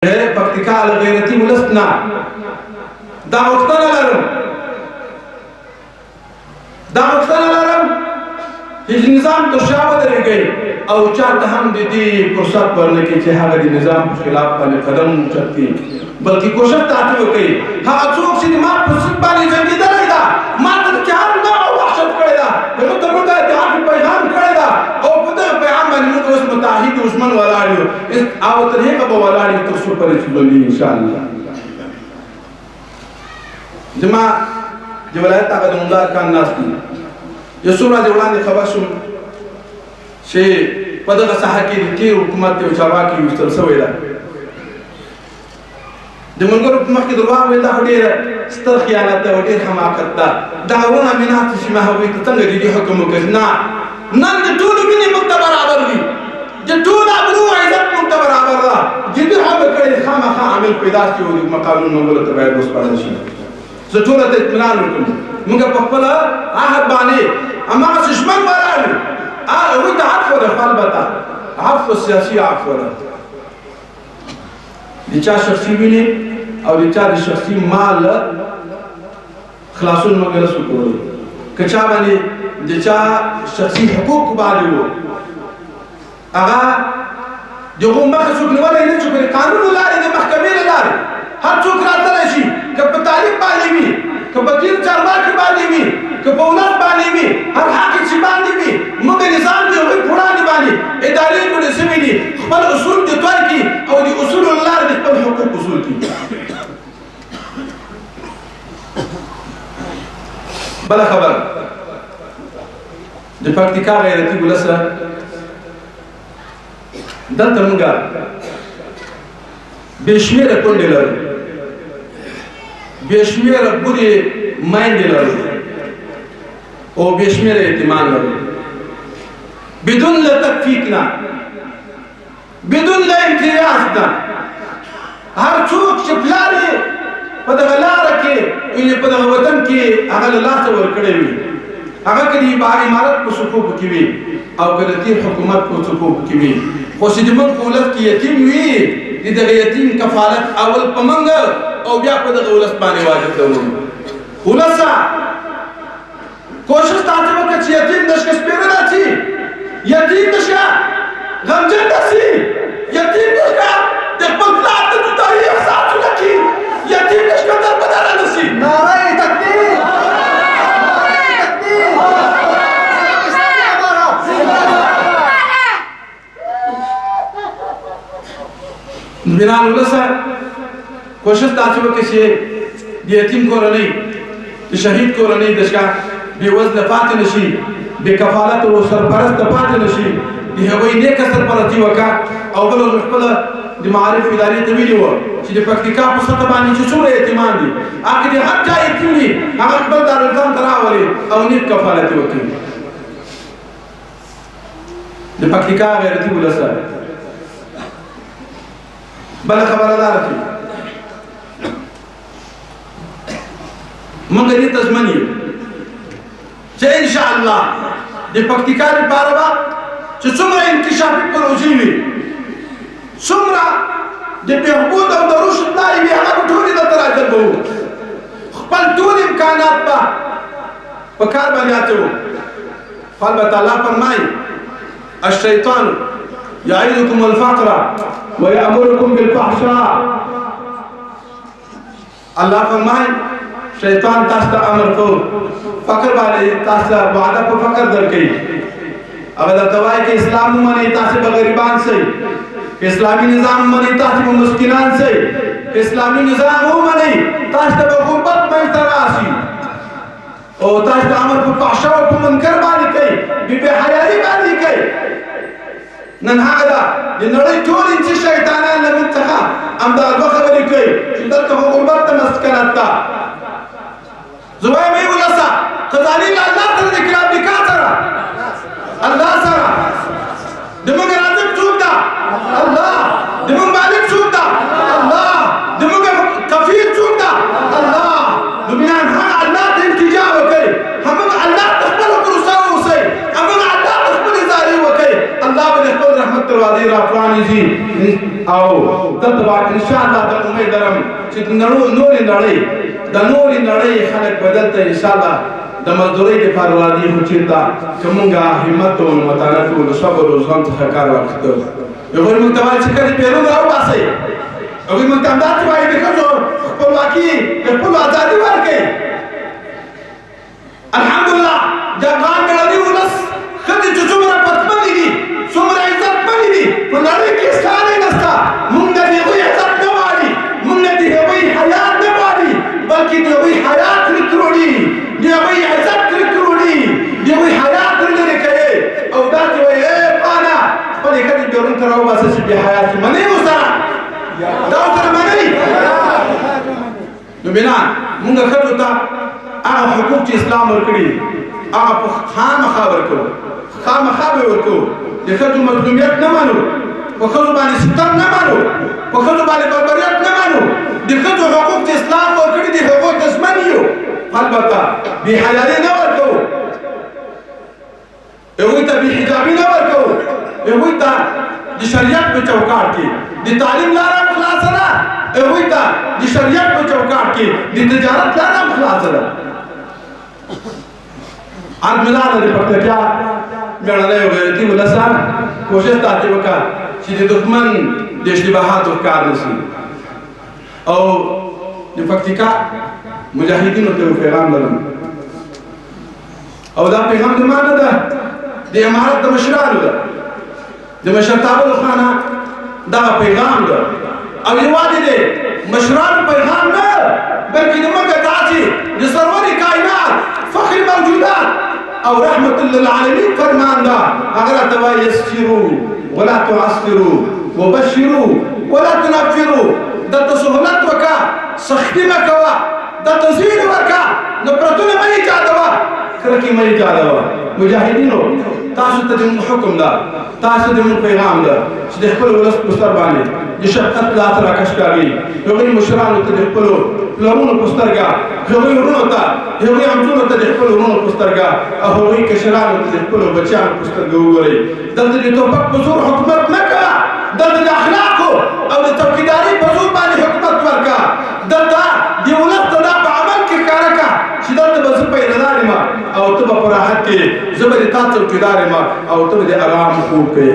پکتیکا غیرتی ولسنا دا وختونه لرم چې نظام تر شا ودرېږي او چاته هم د دې فرصت ورنکړي چې هغه د نظام په خلاف باندې قدم اوچت کړي بلکې کوشش تاسو وکړئ هغه څوک چې ما په ضد باندې جنګېدلی ده ما ته د جهاد نوعه وحشت کړې ده هغه ته موږ د جهاد پیغام کړی ده او په دغه پیغام باندې موږ اوس متحد دشمن ولاړ یو او تر هغه به ولاړ یو تر څو پورې چې بندي انشاءالله زما د ولایت هغه د ممدار خان ناست دي یو څو ورځې وړاندې خبر شوم چې په دغه ساحه کې د تېر حکومت یو چارواکي ویستل شوی ده د ملګرو په مخ کې درواغ ویل دا خو ډېره ستر خیانت ده او ډېر حماقت ده دغه ونه امینات چې ما هغوی ته څنګه دې حکم وکړي نه نن د ټولو مینې موږ ته برابر دي د ټولو ابرو عزت موږ ته برابر ده جدي هم کړی خامخا عامل پیدا شي او مقامونه موږ ته باید وسپارل شي زه ټولو ته اطمینان ورکوم موږ په خپل عهد باندې هماغه دشمن ولاړ یو هغوی ته عفو ده خو البته عفو سیاسي عفو ده د چا شخصي وینې او د چا د شخصي مال خلاصون موږ نسو کولی که چا باندې د چا شخصي حقوق باندې وو هغه د هغو مخه څوک نیولی نه چې په قانون له لارې د محکمې له لارې هر څوک راتلی شي که په تعلیم باندې وي که په تیر چارواکي باندې وي که په ولس باندې وي هر حق چې باندې وي موږ نظام د هغوی په وړاندې باندې ادارې جوړې شوي دي خپل اصول دې طی کړي او د اصولو له لارې د خپل حقوق اصول کړي بله خبره د پکتیکا غیرتي ولسه دلته موږ بې شمېره کونډې لرو بې شمېره بورې میندې لرو او بې شمېره یتیمان لرو بدون له تکفیک نه بدون له امتیاز نه هر څوک چې پلار یې په دغه لاره کې یعنې په دغه وطن کې هغه له لاسه ورکړی وي هغه که د عمارت په صفوفو کې وي او که د تېر حکومت په صفوفو کې وي خو چې زموږ په ولس کې یتیم وي د دغه یتیم کفالت اول په موږ او بیا په دغه ولس باندې واجب ده ولسه کوشش تاسو وکړئ چې یتیم د شکه سپېره نه شي یتیم د شکه غمجن نه شي یتیم د شکه د خپل پلار د جدایي احساس ونه کړي یتیم د شکه دربدره نه شي نعره تکبیر بنان ولسه کوشش تاسو وکړئ چې د یتیم کورنۍ د شهید کورنۍ د شکه بې وزله پاتې نه شي بې کفالت او سرپرسته پاتې نه شي د هغوی نیکه سرپرستي وکړه او بله مې خپله د معارف ادارې ته ویلي وه چې د پکتیکا په سطح باندې چې څومره یتیمان دي هغه د هر چا یتیم وي هغه خپل دارالفنون ته راولي او نیک کفالت یې وکړي د پکتیکا غیرتي ولسه بله خبره داره چې موږ دې ته ژمن یو چې انشاءالله د پکتیکا لپاره به چې څومره انکشافي پروژې وي څومره د بهبود او د رشد لارې وي هغه به ټولې دلته راجلبوو خپل ټول امکانات به په کار باندې اچوو خو البته الله فرمایي الشیطان یعیدکم الفقر ویأمرکم بالفحشاء الله فرمایي شیطان تاسو ته امر کو فقر باندې تاسو ته وعده په فقر درکړي هغه درته وایي چې اسلام ومنئ تاسو به غریبان شئ اسلامي نظام ومنئ تاسو به مسکینان شئ اسلامي نظام ومنئ تاسو ته به غربت منځته راشي او تاسو ته امر په فحشا او په منکر باندې کوي بې حیایي باندې کوي نن هغه ده د نړۍ ټول انسي شیطانان له موږ څخه همدا دوه خبرې کوي چې دلته خو غربت ته مسکنت ده زه وایم ای ولسه خزانې له الله سره د کلاب نکاح سره الله سره د موږ رازق څوک ده الله د موږ مالک څوک ده الله د موږ کفیل څوک ده الله نو بیا هغه الله ته التجا وکړئ همغه الله ته خپله پروسه واوسئ همغه الله ته خپلې زارۍ وکړئ الله به د خپل رحمت دروازې را پرانیزي او دلته ان شاء الله د امید درم چې نورې نړۍ د نورې نړۍ خلک بدل ته ان شاء الله د مزدورۍ د پروادي خو چیرته چې مونږه همت او متانت او صبر او زغم څخه کار واخلو هغوی موږ ته وایي چې کله پیرون راوباسئ هغوی موږ ته همداسې وایي د ښځو خپلواکي د خپلو ازادي ورکړئ الحمدلله د افغان مېړني ولس ښځې چې څومره پتمنې دي څومره عزتمنې دي په نړۍ کې ستانې نشته موږ نه د هغوی عزت نه غواړي موږ نه د هغوی حیات نه غواړي بلکې د هغوی حیات لرې وړي د هغوی عزت لرې وړي د هغوی حیات لرې کوي او داسې وایي ای پانه خپلې ښځې بیرون ته راوباسه چې بې حیاتي منئ ورسره دا ورسره منئ نو بنا موږ ښځو ته هغه حقوق چې اسلام ورکړي هغه په خامخا ورکوو خامخا به ورکوو د ښځو مظلومیت نه منو په ښځو باندې ستم نه منو په ښځو باندې بربریت نه منو د ښځو حقوق چې اسلام ورکړي دي هغو ته ژمن یو البته بې حیایي نه ورکوو هغوی ته بې حجابي نه ورکوو هغوی ته د شریعت په چوکاټ کې د تعلیم لاره هم خلاصه ده هغوی ته د شریعت په چوکاټ کې د تجارت لاره هم خلاصه ده الملال د پکتیا مېړنی او غیرتي ولسه کوشش داسې وکړه چې د دښمن د اشتباهاتو ښکار نه شي او د پکتیکا مجاهدینو ته یو پیغام لرم او دا پیغام د ما نه ده د امارت د مشرانو ده د مشرتابه خانه دغه پیغام ده او یوازې د مشرانو پیغام نه بلکې د موږ داسې د سرور کائنات فخر موجودات او رحمت للعالمین فرمان ده هغه راته وایي یسروا ولا تعسروا وبشروا ولا تنفروا دلته سهولت وکړه سختي مه کوه دلته زیر ورکړه نفرتونه مه ایجادوه کرکې مه ایجادوه مجاهدینو تاسو ته زموږ حکم ده تاسو ته زموږ پیغام ده چې د خپل ولس په سر باندې د شفقت لاس راکش کاږي هغوی مشرانو ته د خپلو پلرونو په سترګه هغوی وروڼو ته هغوی همزولو ته د خپلو وروڼو په سترګه او هغوی کشرانو ته د خپلو بچیانو په سترګه وګورئ دلته د توپک په زور حکومت مه کوه دلته د اخلاقو او د څوکیدارۍ په زور باندې حکومت ورکړه دلته د ولس ته دا په عمل کې ښکاره کړه چې دلته به زه پیردار یم او ته به په راحت کې زه به د تا څوکیدار یم او ته به د ارام خوب کوې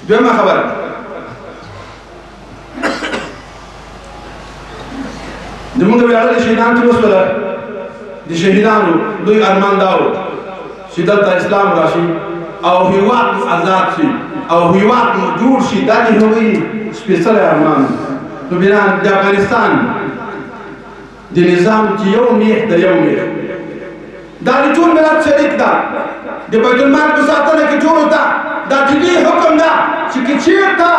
دویمه خبره زموږ د ویاړلي شهیدان چې وسوله د شهیدانو لوی ارمان دا و چې دلته اسلام راشي او هېواد مو ازاد شي او هېواد مو جوړ شي دا د هغوی سپېڅلی ارمان نو بنا د افغانستان د نظام چې یو میخ د یو میخ دا د ټول ملت شریک ده د بیت المال په ساتنه کې ټولو ته دا جدي حکم ده چې که چېرته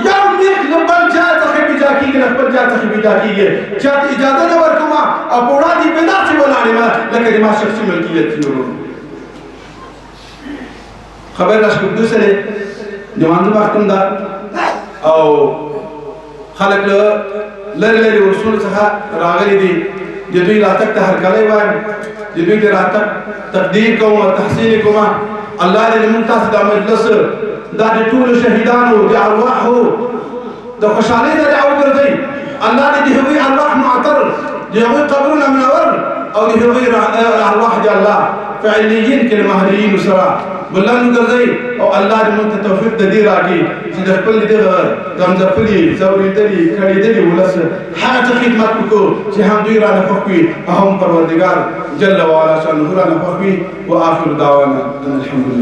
یو میخ له بل ځای څخه بیجا کېږي له خپل ځای څخه بیجا کېږي چاته اجازه نه ورکوم او په وړاندې یې داسې ولاړ یم لکه د ما شخصي ملکیت چې ورو خبر راشکردو سره د مانځه وخت هم ده او خلک له لرې لرې ورسونو څخه راغلي دي د دوی راتګ ته هرکلی وایم د دوی د راتګ تقدیر کوم او تحسین کوم الله دې موږ تاسو دا مجلس دا د ټولو شهیدانو د ارواحو د خوشحالۍ ذریعه وګرځوي الله دې د هغوی ارواح معطر د هغوی قبرونه منور او د هغوی ارواح د الله په علیین کې له مهدیینو سره بلند وګرځوي او الله دې موږ ته توفیق د دې راکړي چې د خپل دغه غمځپلي ځورېدلي کړېدلي ولس هغه څه خدمت وکړو چې هم دوی رانه خوښ وي او هم پروردګار جل وعلا شانه رانه خوښ وي واخر دعوانا ان الحمد لله